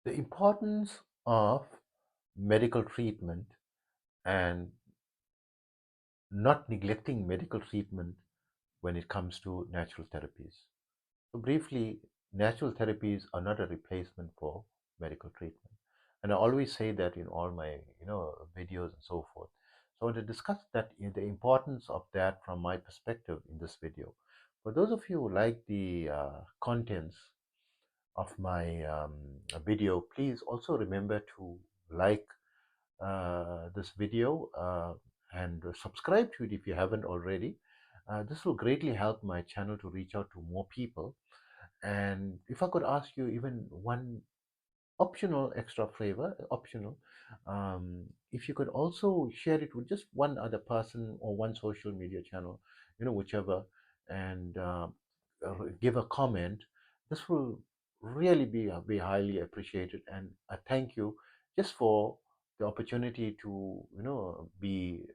The importance of medical treatment and not neglecting medical treatment when it comes to natural therapies. So briefly, natural therapies are not a replacement for medical treatment. And I always say that in all my videos and so forth. So I want to discuss that the importance of that from my perspective in this video. For those of you who like the contents of my video, please also remember to like this video and subscribe to it if you haven't already. This will greatly help my channel to reach out to more people. And if I could ask you even one optional extra flavor, optional, if you could also share it with just one other person or one social media channel, whichever, and give a comment, this will really be highly appreciated. And I thank you just for the opportunity to be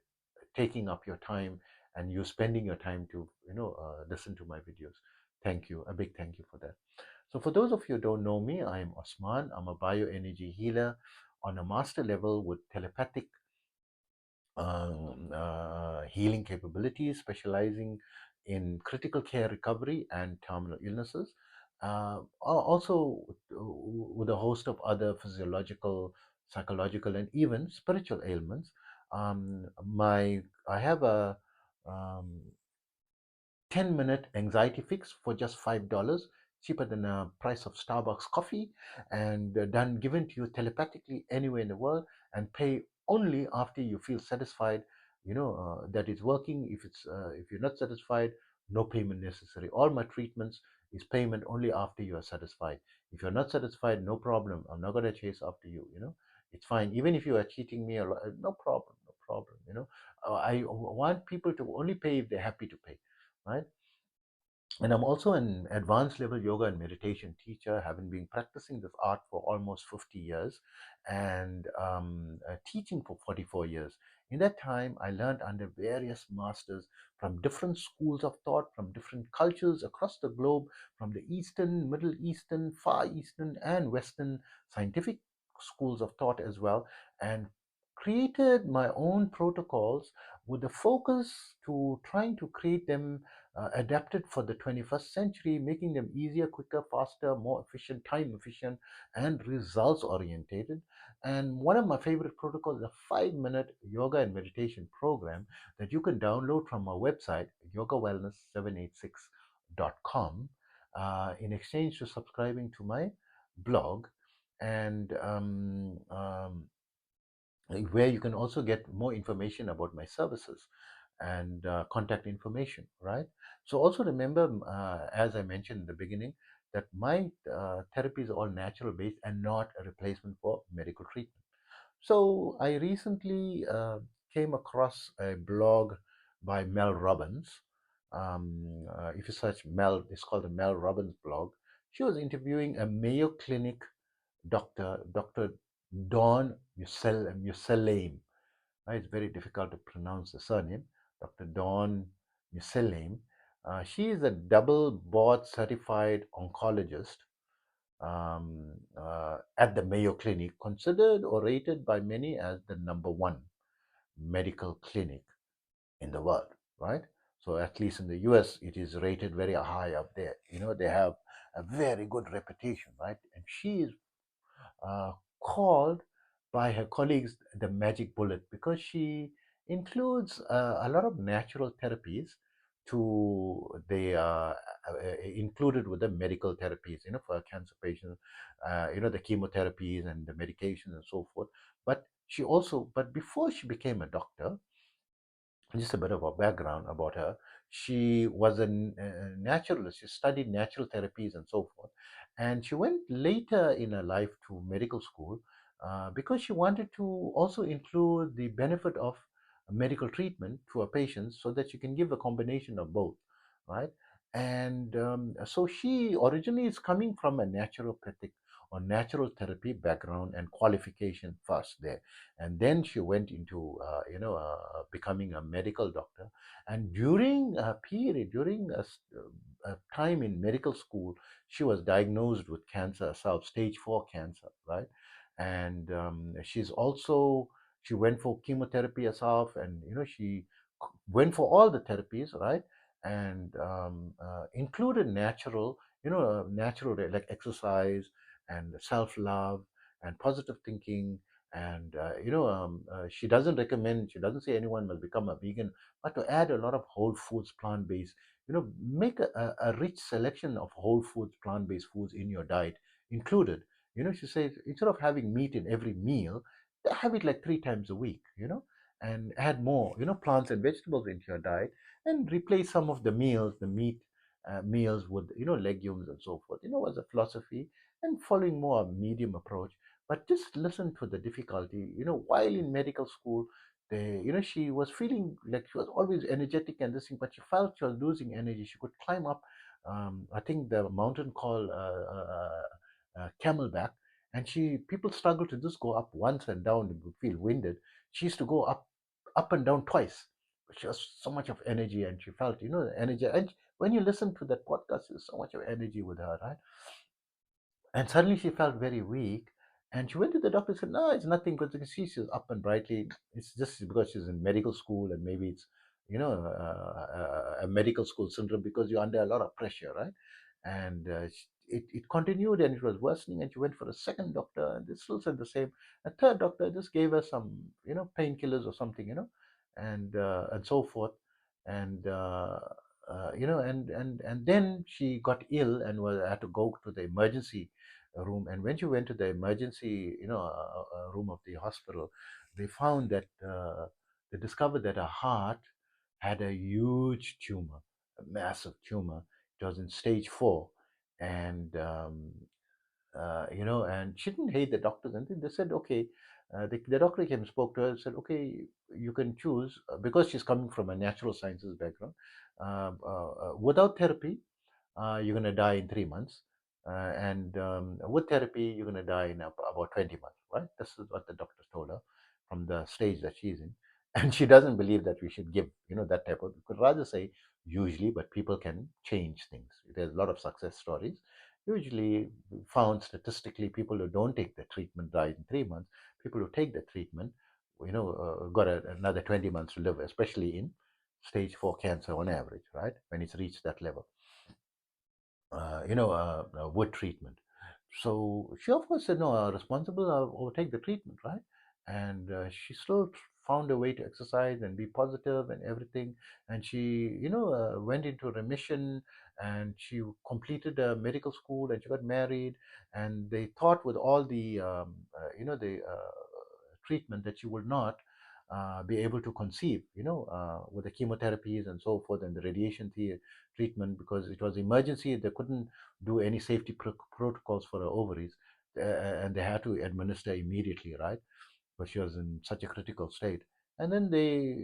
taking up your time and you spending your time to listen to my videos. Thank you, a big thank you for that. So for those of you who don't know me, I am Osman. I'm a bioenergy healer on a master level with telepathic healing capabilities, specializing in critical care recovery and terminal illnesses. Also, with a host of other physiological, psychological, and even spiritual ailments. I have a um, 10-minute anxiety fix for just $5, cheaper than the price of Starbucks coffee, and done given to you telepathically anywhere in the world, and pay only after you feel satisfied. That it's working. If you're not satisfied, no payment necessary. All my treatments is payment only after you are satisfied. If you're not satisfied, no problem. I'm not going to chase after you. It's fine. Even if you are cheating me, no problem, no problem. I want people to only pay if they're happy to pay, right? And I'm also an advanced level yoga and meditation teacher, having been practicing this art for almost 50 years and teaching for 44 years. In that time, I learned under various masters from different schools of thought, from different cultures across the globe, from the Eastern, Middle Eastern, Far Eastern, and Western scientific schools of thought as well, and created my own protocols with the focus to trying to create them adapted for the 21st century, making them easier, quicker, faster, more efficient, time efficient, and results orientated. And one of my favorite protocols is a 5-minute yoga and meditation program that you can download from our website, yogawellness786.com, in exchange to subscribing to my blog. And where you can also get more information about my services and contact information, right? So also remember, as I mentioned in the beginning, that my therapy is all natural based and not a replacement for medical treatment. So I recently came across a blog by Mel Robbins. If you search Mel, it's called the Mel Robbins blog. She was interviewing a Mayo Clinic Dr. Dawn Muselaim. It's very difficult to pronounce the surname. Dr. Dawn Muselaim. She is a double board certified oncologist at the Mayo Clinic, considered or rated by many as the number one medical clinic in the world, right? So at least in the US, it is rated very high up there. They have a very good reputation, right? And she is uh, called by her colleagues the magic bullet because she includes a lot of natural therapies to the included with the medical therapies, for cancer patients, the chemotherapies and the medications and so forth. But before she became a doctor, just a bit of a background about her. She was a naturalist. She studied natural therapies and so forth. And she went later in her life to medical school because she wanted to also include the benefit of medical treatment to her patients so that she can give a combination of both, right? And so she originally is coming from a naturopathic or natural therapy background and qualification first there, and then she went into becoming a medical doctor. And during a period, during a time in medical school, she was diagnosed with cancer herself, stage 4 cancer, right? And she's also, she went for chemotherapy herself, and she went for all the therapies, right? And included natural, natural like exercise and self-love and positive thinking. And she doesn't recommend, she doesn't say anyone must become a vegan, but to add a lot of whole foods, plant-based, make a rich selection of whole foods, plant-based foods in your diet included. She says instead of having meat in every meal, have it like 3 times a week, and add more, plants and vegetables into your diet, and replace some of the meals, the meat meals, with legumes and so forth. Was a philosophy, and following more a medium approach. But just listen to the difficulty. While in medical school, she was feeling like she was always energetic and this thing, but she felt she was losing energy. She could climb up, I think the mountain called Camelback, and people struggle to just go up once and down and would feel winded. She used to go up and down twice. She has so much of energy, and she felt, the energy. And when you listen to that podcast, there's so much of energy with her, right? And suddenly she felt very weak. And she went to the doctor and said, no, it's nothing, because you can see she's up and brightly. It's just because she's in medical school, and maybe it's, a medical school syndrome, because you're under a lot of pressure, right? And it continued, and it was worsening. And she went for a second doctor, and they still said the same. A third doctor just gave her some, painkillers or something, and so forth. And and then she got ill and had to go to the emergency room. And when she went to the emergency, room of the hospital, they found that they discovered that her heart had a huge tumor, a massive tumor. It was in stage 4. And and she didn't hate the doctors. And they said, okay, the doctor came and spoke to her and said, okay, you can choose, because she's coming from a natural sciences background, without therapy, you're going to die in 3 months. And with therapy, you're going to die in about 20 months, right? This is what the doctors told her from the stage that she's in. And she doesn't believe that we should give, that type of, we could rather say usually, but people can change things. There's a lot of success stories. Usually found statistically, people who don't take the treatment die in 3 months. People who take the treatment, got another 20 months to live, especially in stage 4 cancer on average, right? When it's reached that level, wood treatment. So she, of course, said, no, responsible, I'll take the treatment, right? And she still found a way to exercise and be positive and everything. And she, went into remission, and she completed medical school, and she got married. And they thought with all the, the treatment, that she would not be able to conceive, with the chemotherapies and so forth, and the radiation treatment, because it was emergency. They couldn't do any safety protocols for her ovaries, and they had to administer immediately, right? Because she was in such a critical state. And then they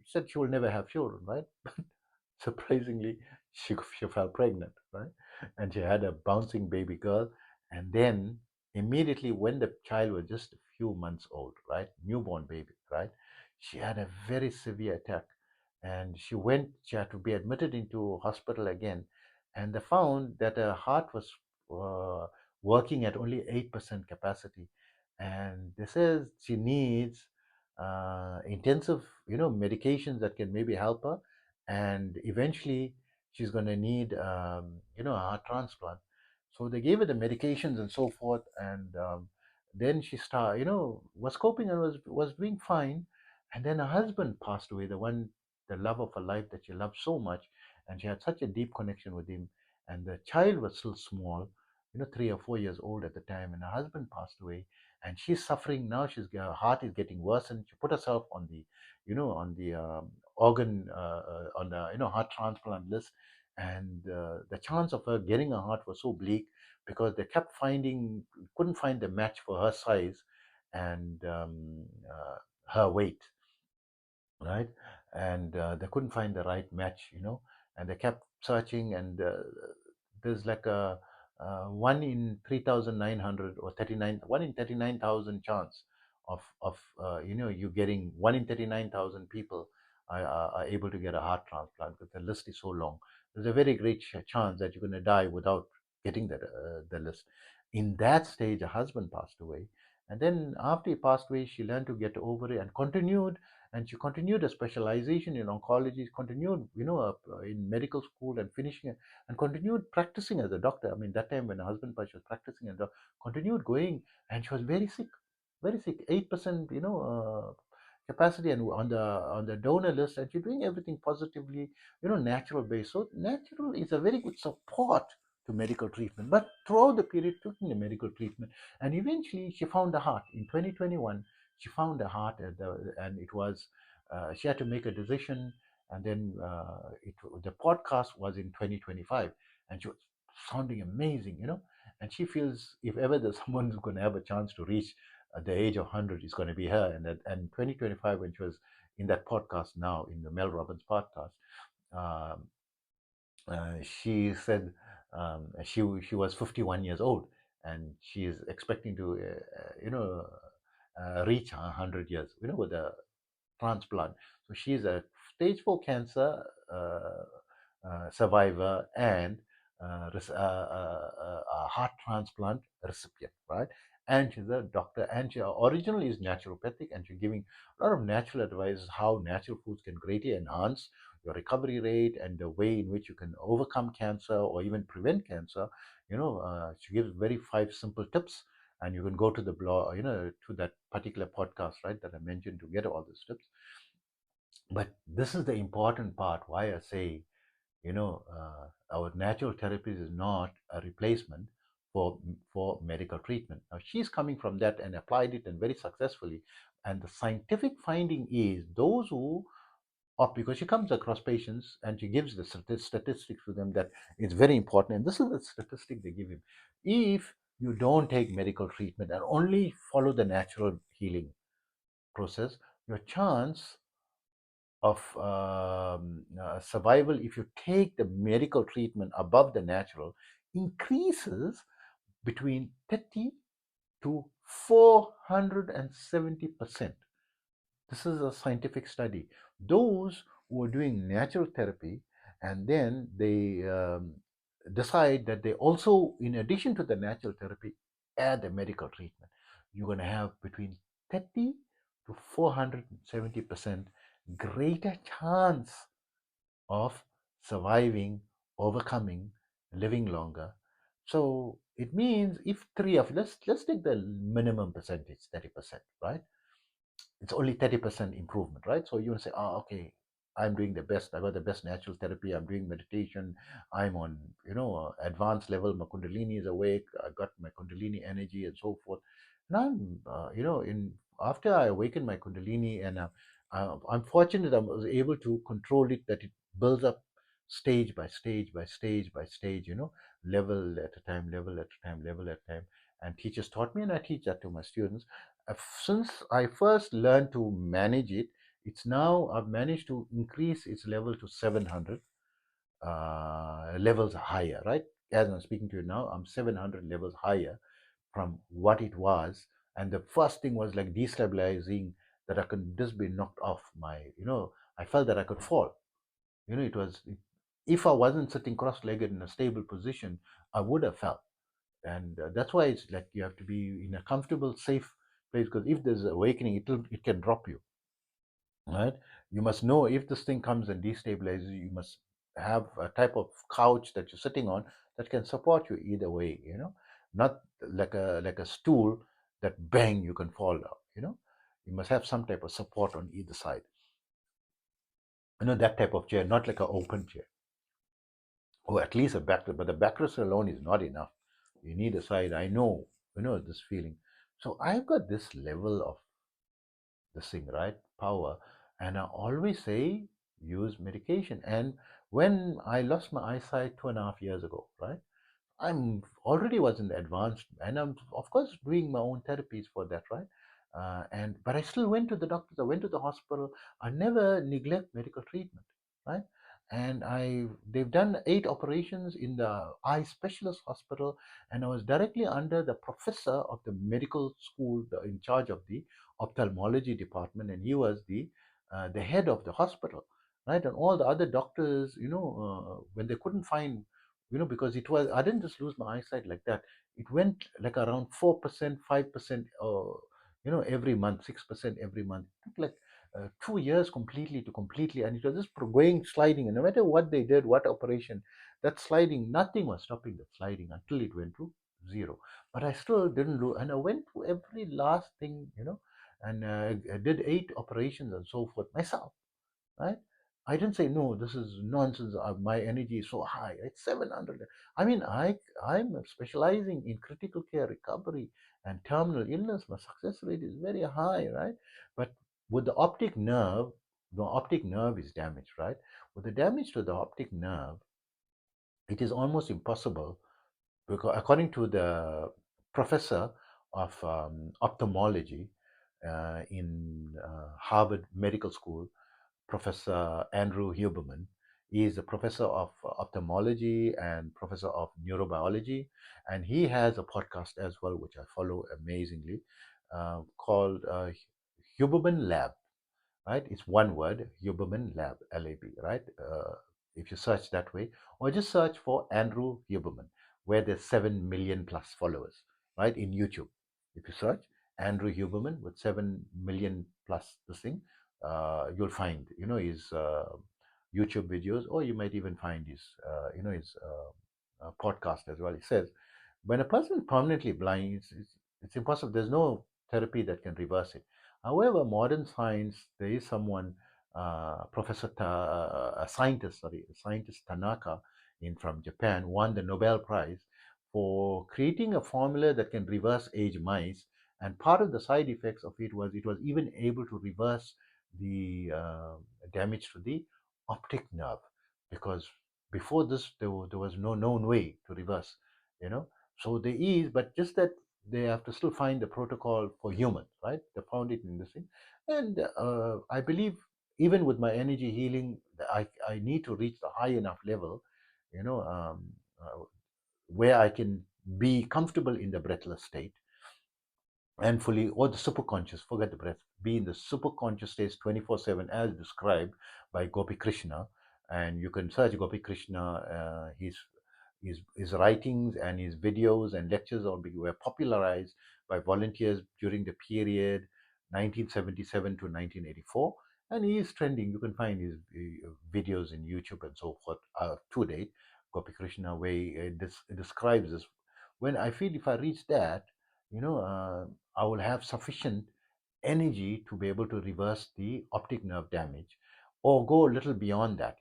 said she will never have children, right? Surprisingly, she fell pregnant, right? And she had a bouncing baby girl. And then immediately, when the child was just a few months old, right, newborn baby, right, she had a very severe attack. And she had to be admitted into hospital again. And they found that her heart was uh, working at only 8% capacity. And they says she needs intensive, medications that can maybe help her. And eventually she's going to need, a heart transplant. So they gave her the medications and so forth. And then she was coping and was doing fine. And then her husband passed away, the love of her life that she loved so much. And she had such a deep connection with him. And the child was still small, 3 or 4 years old at the time. And her husband passed away, and she's suffering now. Her heart is getting worse, and she put herself on the, on the organ, on the, heart transplant list. And the chance of her getting a heart was so bleak, because they couldn't find the match for her size and her weight, right? And they couldn't find the right match, and they kept searching, and there's like a 1 in 3,900 or 39, 1 in 39,000 chance of you getting 1 in 39,000 people are able to get a heart transplant, because the list is so long. There's a very great chance that you're going to die without getting the list. In that stage, her husband passed away, and then after he passed away, she learned to get over it and continued. And she continued a specialization in oncology, continued, in medical school and finishing it, and continued practicing as a doctor. I mean, that time when her husband passed, she was practicing and continued going, and she was very sick, 8%, capacity, and on the donor list, and she's doing everything positively, natural based. So natural is a very good support to medical treatment. But throughout the period, taking the medical treatment, and eventually she found a heart in 2021. She found a heart, and it was she had to make a decision, and then the podcast was in 2025, and she was sounding amazing, and she feels if ever there's someone who's going to have a chance to reach at the age of 100 is going to be her. And 2025, when she was in that podcast now, in the Mel Robbins podcast, um, she said she was 51 years old, and she is expecting to reach 100 years, with a transplant. So she's a stage 4 cancer survivor, and a heart transplant recipient, right? And she's a doctor, and she originally is naturopathic, and she's giving a lot of natural advice how natural foods can greatly enhance your recovery rate and the way in which you can overcome cancer or even prevent cancer. She gives very 5 simple tips, and you can go to the blog, to that particular podcast, right, that I mentioned, to get all these tips. But this is the important part why I say, our natural therapies is not a replacement for medical treatment. Now she's coming from that and applied it, and very successfully. And the scientific finding is those who opt, because she comes across patients and she gives the statistics to them, that it's very important. And this is the statistic they give him: if you don't take medical treatment and only follow the natural healing process, your chance of survival, if you take the medical treatment above the natural, increases between 30 to 470%. This is a scientific study. Those who are doing natural therapy, and then they decide that they also, in addition to the natural therapy, add the medical treatment, you're going to have between 30 to 470% greater chance of surviving, overcoming, living longer. So it means if three of, let's take the minimum percentage, 30%, right? It's only 30% improvement, right? So you say, oh, okay, I'm doing the best. I got the best natural therapy. I'm doing meditation. I'm on, advanced level. My Kundalini is awake. I got my Kundalini energy and so forth. Now, in after I awakened my Kundalini, and I'm fortunate I was able to control it, that it builds up stage by stage by stage by stage, level at a time, level at a time, level at a time. And teachers taught me, and I teach that to my students. Since I first learned to manage it, it's now I've managed to increase its level to 700 levels higher, right? As I'm speaking to you now, I'm 700 levels higher from what it was. And the first thing was like destabilizing, that I could just be knocked off my, I felt that I could fall. It was, if I wasn't sitting cross-legged in a stable position, I would have fell. And that's why it's like you have to be in a comfortable, safe place, because if there's awakening, it can drop you, right? You must know if this thing comes and destabilizes you, you must have a type of couch that you're sitting on that can support you either way, not like a stool that bang you can fall down. You must have some type of support on either side, that type of chair, not like an open chair, or at least a backrest. But the backrest alone is not enough. You need a side. I know, this feeling. So I've got this level of this thing, right? Power. And I always say use medication. And when I lost my eyesight 2.5 years ago, right? I'm already was in the advanced, and I'm of course doing my own therapies for that, right? And but I still went to the doctors. I went to the hospital. I never neglect medical treatment, right? and they've done 8 operations in the eye specialist hospital, and I was directly under the professor of the medical school, in charge of the ophthalmology department, and he was the head of the hospital, right? And all the other doctors, when they couldn't find, because it was, I didn't just lose my eyesight like that. It went like around 4%, 5%, every month, 6% every month. It took like 2 years completely to completely, and it was just going sliding. And no matter what they did, what operation, that sliding, nothing was stopping that sliding until it went to zero. But I still didn't do, and I went to every last thing, and I did 8 operations and so forth myself, right? I didn't say no. This is nonsense. My energy is so high. It's 700. I mean, I'm specializing in critical care recovery and terminal illness. My success rate is very high, right? But with the optic nerve is damaged, right? With the damage to the optic nerve, it is almost impossible, because according to the professor of ophthalmology in Harvard Medical School, Professor Andrew Huberman. He is a professor of ophthalmology and professor of neurobiology, and he has a podcast as well, which I follow amazingly, called Huberman Lab, right? It's one word, Huberman Lab, LAB, right? If you search that way, or just search for Andrew Huberman, where there's 7 million plus followers, right? In YouTube. If you search Andrew Huberman with 7 million plus this thing, you'll find, his YouTube videos, or you might even find his podcast as well. He says, when a person is permanently blind, it's impossible. There's no therapy that can reverse it. However, modern science, there is someone, a scientist Tanaka from Japan, won the Nobel Prize for creating a formula that can reverse age mice. And part of the side effects of it was even able to reverse the damage to the optic nerve, because before this there was no known way to reverse, you know. So there is, but just that they have to still find the protocol for humans, right? They found it in this thing. And I believe even with my energy healing, I need to reach the high enough level, you know, where I can be comfortable in the breathless state and fully, or the superconscious, forget the breath, be in the superconscious states 24/7 as described by Gopi Krishna. And you can search Gopi Krishna, his writings and his videos and lectures were popularized by volunteers during the period 1977 to 1984. And he is trending. You can find his videos in YouTube and so forth to date. Gopi Krishna, where he describes this. When I feel if I reach that, I will have sufficient energy to be able to reverse the optic nerve damage or go a little beyond that,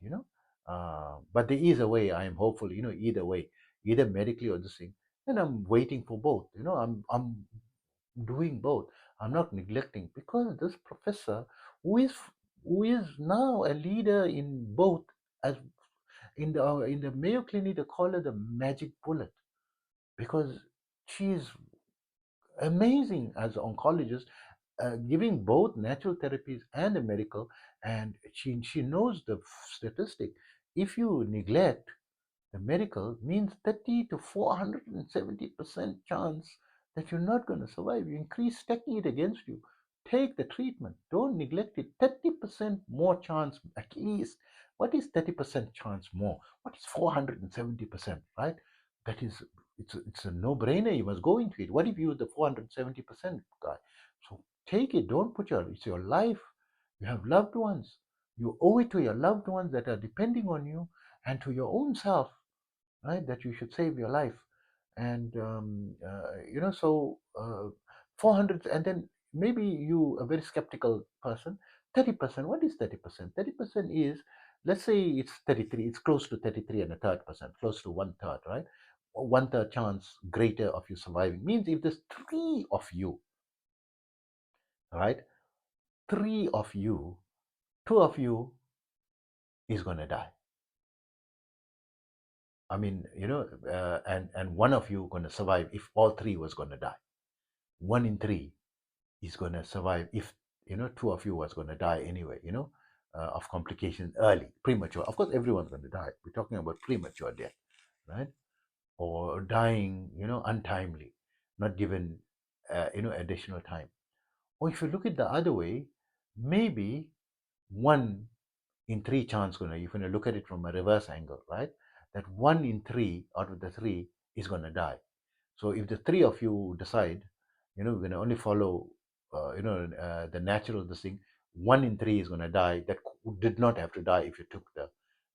but there is a way. I am hopeful, either way, either medically or this thing. And I'm waiting for both, I'm doing both. I'm not neglecting, because this professor who is now a leader in both, as in the Mayo Clinic, they call her the magic bullet, because she's amazing as an oncologist, giving both natural therapies and the medical. And she knows the statistic. If you neglect the medical, means 30 to 470% chance that you're not going to survive. You increase stacking it against you. Take the treatment. Don't neglect it. 30% more chance at least. What is 30% chance more? What is 470%, right? That is, it's a no-brainer. You must go into it. What if you're the 470% guy? So take it. Don't put it's your life. You have loved ones. You owe it to your loved ones that are depending on you, and to your own self, right? That you should save your life. And so 400, and then maybe you a very skeptical person. 30%. What is 30%? 30% is, let's say it's 33. It's close to 33 and a third percent, close to one third, right? One third chance greater of you surviving, means if there's three of you, right? Three of you, two of you is gonna die. I mean, and one of you gonna survive if all three was gonna die. One in three is gonna survive if two of you was gonna die anyway. of complications early, premature. Of course, everyone's going to die. We're talking about premature death, right? Or dying, untimely, not given, additional time. Or if you look at the other way, maybe 1 in 3 chance gonna, if you're gonna look at it from a reverse angle, right? That 1 in 3 out of the 3 is gonna die. So if the 3 of you decide, we're going to only follow, the natural this thing, 1 in 3 is going to die. That did not have to die if you took the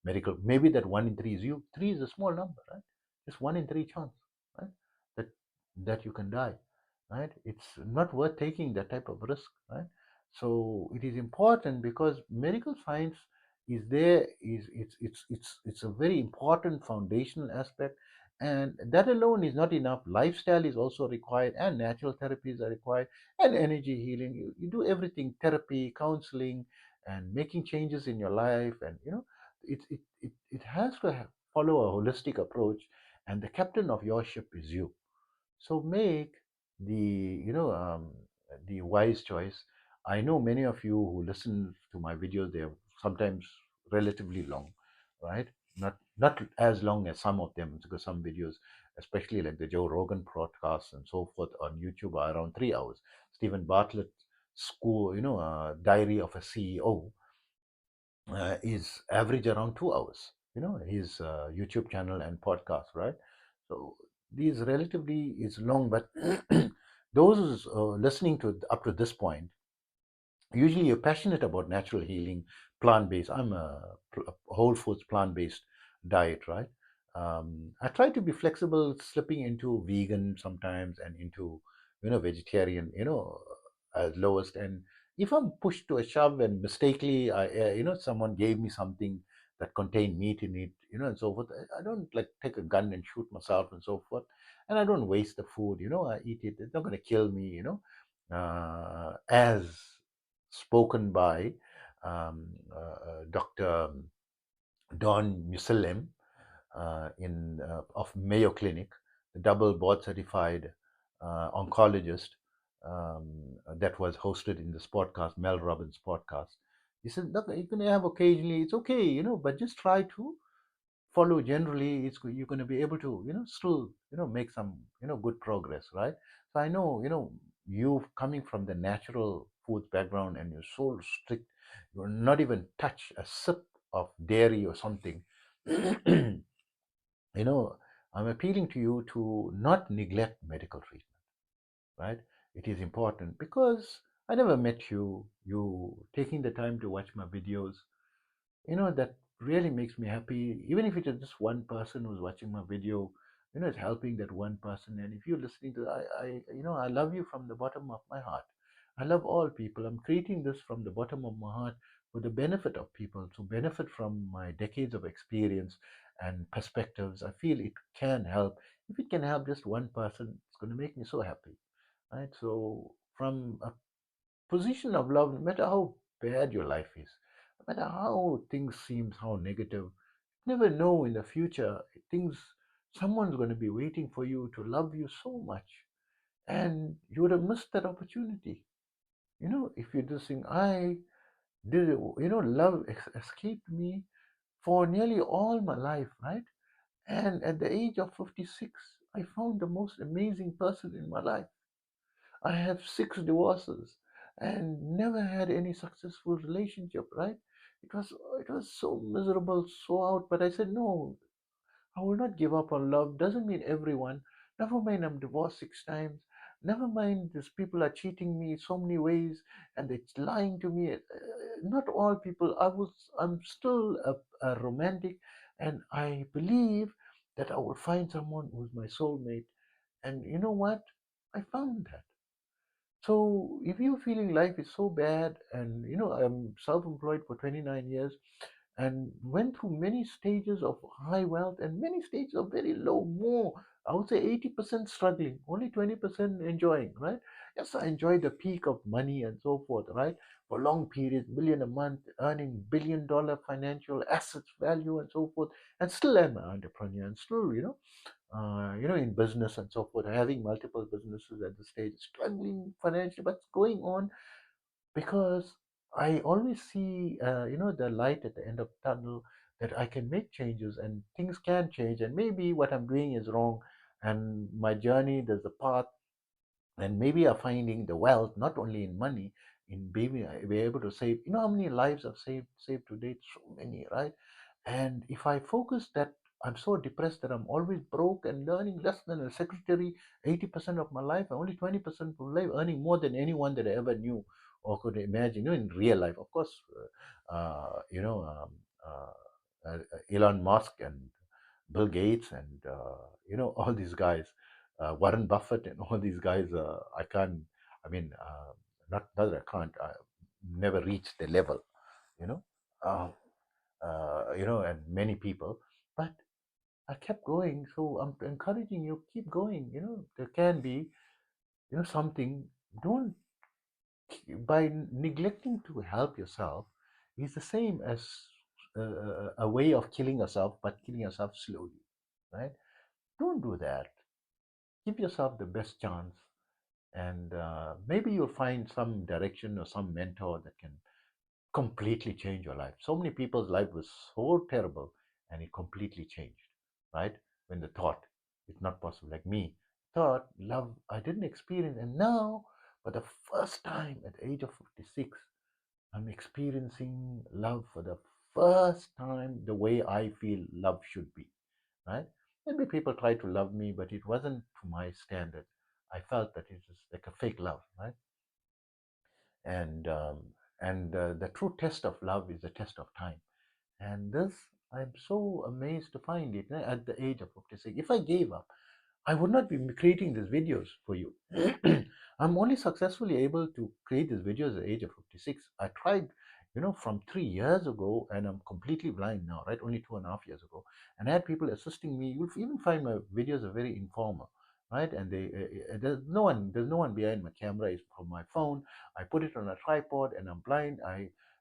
medical. Maybe that 1 in 3 is you. 3 is a small number, right? Just 1 in 3 chance, right? That you can die, right? It's not worth taking that type of risk, right? So it is important because medical science is there. It's a very important foundational aspect, and that alone is not enough. Lifestyle is also required, and natural therapies are required, and energy healing. You do everything, therapy, counseling, and making changes in your life. And it has to follow a holistic approach, and the captain of your ship is you. So make the the wise choice. I know many of you who listen to my videos, they're sometimes relatively long, right? Not as long as some of them, because some videos, especially like the Joe Rogan podcasts and so forth on YouTube, are around 3 hours. Stephen Bartlett's school, Diary of a CEO, is average around 2 hours. His YouTube channel and podcast, right? So these relatively is long, but those listening to up to this point, usually you're passionate about natural healing, plant-based. I'm a whole foods plant-based diet, right? I try to be flexible, slipping into vegan sometimes and into vegetarian, as lowest. And if I'm pushed to a shove and mistakenly someone gave me something that contained meat in it, and so forth, I don't like take a gun and shoot myself and so forth. And I don't waste the food, I eat it. It's not going to kill me, as spoken by Dr. Don Musalem, in of Mayo Clinic, the double board certified oncologist, that was hosted in this podcast, Mel Robbins' podcast. He said, "Look, you can have occasionally, it's okay, but just try to follow generally. You're going to be able to still make some good progress, right?" So I know you coming from the natural foods background, and you're so strict, you're not even touch a sip of dairy or something. I'm appealing to you to not neglect medical treatment, right? It is important because I never met you taking the time to watch my videos, that really makes me happy. Even if it is just one person who's watching my video, it's helping that one person. And if you're listening to, I love you from the bottom of my heart. I love all people. I'm creating this from the bottom of my heart for the benefit of people, to benefit from my decades of experience and perspectives. I feel it can help. If it can help just one person, it's going to make me so happy, right? So from a position of love, no matter how bad your life is, no matter how things seem how negative, never know in the future things, someone's going to be waiting for you to love you so much, and you would have missed that opportunity. If you just think, I did, love escaped me for nearly all my life, right? And at the age of 56, I found the most amazing person in my life. I have 6 divorces and never had any successful relationship, right? It was so miserable, so out, but I said no, I will not give up on love. Doesn't mean everyone. Never mind I'm divorced 6 times. Never mind these people are cheating me so many ways and it's lying to me. Not all people. I'm still a romantic, and I believe that I will find someone who's my soulmate. And you know what? I found that. So if you're feeling life is so bad, and I'm self-employed for 29 years and went through many stages of high wealth and many stages of very low, more, I would say 80% struggling, only 20% enjoying, right? Yes, I enjoyed the peak of money and so forth, right? For long periods, million a month, earning billion-dollar financial assets value and so forth, and still am an entrepreneur and still, in business and so forth, having multiple businesses at the stage, struggling financially, but it's going on because I always see, the light at the end of the tunnel, that I can make changes and things can change. And maybe what I'm doing is wrong, and my journey, there's a path, and maybe I'm finding the wealth not only in money, in be able to save. You know how many lives I've saved to date? So many, right? And if I focus that I'm so depressed that I'm always broke and earning less than a secretary 80% of my life, and only 20% of life earning more than anyone that I ever knew or could imagine, in real life. Of course, Elon Musk and Bill Gates and, all these guys, Warren Buffett and all these guys, I can't, I mean, not that I can't, I never reached the level, you know. Uh, and many people. But I kept going, so I'm encouraging you, keep going. There can be, something. Don't by neglecting to help yourself is the same as a way of killing yourself, but killing yourself slowly, right? Don't do that. Give yourself the best chance, and maybe you'll find some direction or some mentor that can completely change your life. So many people's life was so terrible and it completely changed, right? When the thought it's not possible. Like me, thought love I didn't experience, and now for the first time at the age of 56, I'm experiencing love for the first time the way I feel love should be, right? Maybe people tried to love me, but it wasn't to my standard. I felt that it was like a fake love, right? And the true test of love is the test of time. And this, I'm so amazed to find it, at the age of 56. If I gave up, I would not be creating these videos for you. I'm only successfully able to create these videos at the age of 56. I tried, from 3 years ago, and I'm completely blind now, right? Only 2.5 years ago. And I had people assisting me. You'll even find my videos are very informal, right? And there's no one behind my camera. It's from my phone. I put it on a tripod, and I'm blind.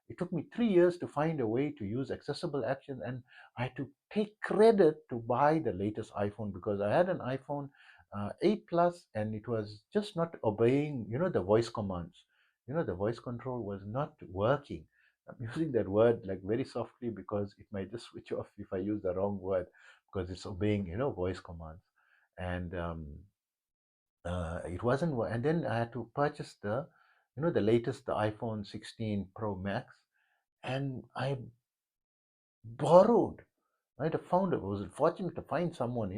It took me 3 years to find a way to use accessible action, and I had to take credit to buy the latest iPhone, because I had an iPhone 8 Plus, and it was just not obeying, the voice commands. The voice control was not working. I'm using that word like very softly because it might just switch off if I use the wrong word, because it's obeying, voice commands. And it wasn't, and then I had to purchase the latest, the iPhone 16 Pro Max, and I borrowed, right? I found it was fortunate to find someone,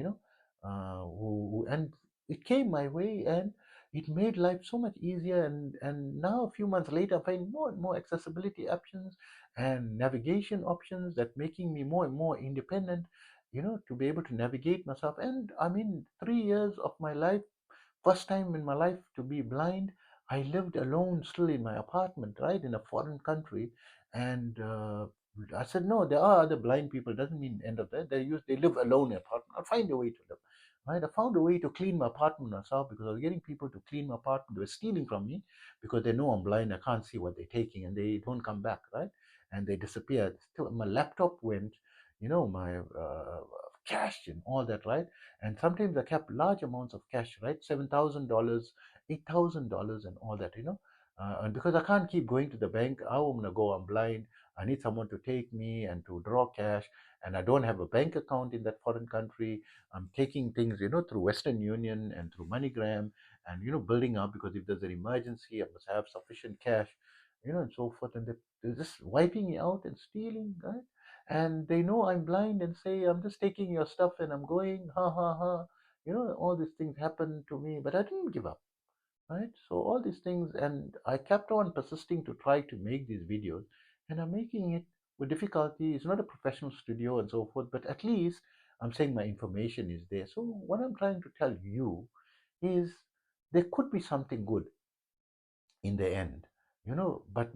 and it came my way, and it made life so much easier. And now a few months later, I find more and more accessibility options and navigation options that making me more and more independent, to be able to navigate myself. And I mean, 3 years of my life, first time in my life to be blind. I lived alone still in my apartment, right, in a foreign country. And I said, no, there are other blind people. Doesn't mean end of that. They live alone in apartment. I'll find a way to live. Right, I found a way to clean my apartment myself, because I was getting people to clean my apartment. They were stealing from me because they know I'm blind. I can't see what they're taking, and they don't come back, right? And they disappear. Still, my laptop went, my cash and all that, right? And sometimes I kept large amounts of cash, right? $7,000, $8,000, and all that, and because I can't keep going to the bank, how am I gonna go? I'm blind. I need someone to take me and to draw cash, and I don't have a bank account in that foreign country. I'm taking things, through Western Union and through MoneyGram, and building up, because if there's an emergency, I must have sufficient cash, and so forth. And they're just wiping me out and stealing, right? And they know I'm blind and say, I'm just taking your stuff and I'm going, ha ha ha. All these things happened to me, but I didn't give up, right? So all these things, and I kept on persisting to try to make these videos, and I'm making it with difficulty. It's not a professional studio and so forth, but at least I'm saying my information is there. So what I'm trying to tell you is there could be something good in the end, but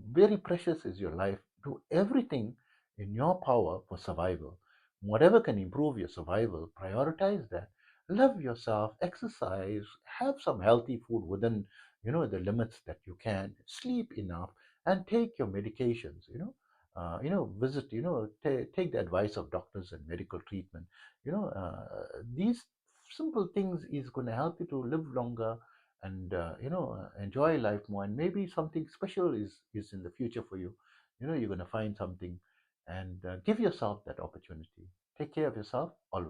very precious is your life. Do everything in your power for survival. Whatever can improve your survival, prioritize that. Love yourself, exercise, have some healthy food within, the limits that you can, sleep enough, and take your medications, visit, take the advice of doctors and medical treatment. These simple things is going to help you to live longer, and enjoy life more. And maybe something special is in the future for you. You're going to find something, and give yourself that opportunity. Take care of yourself always.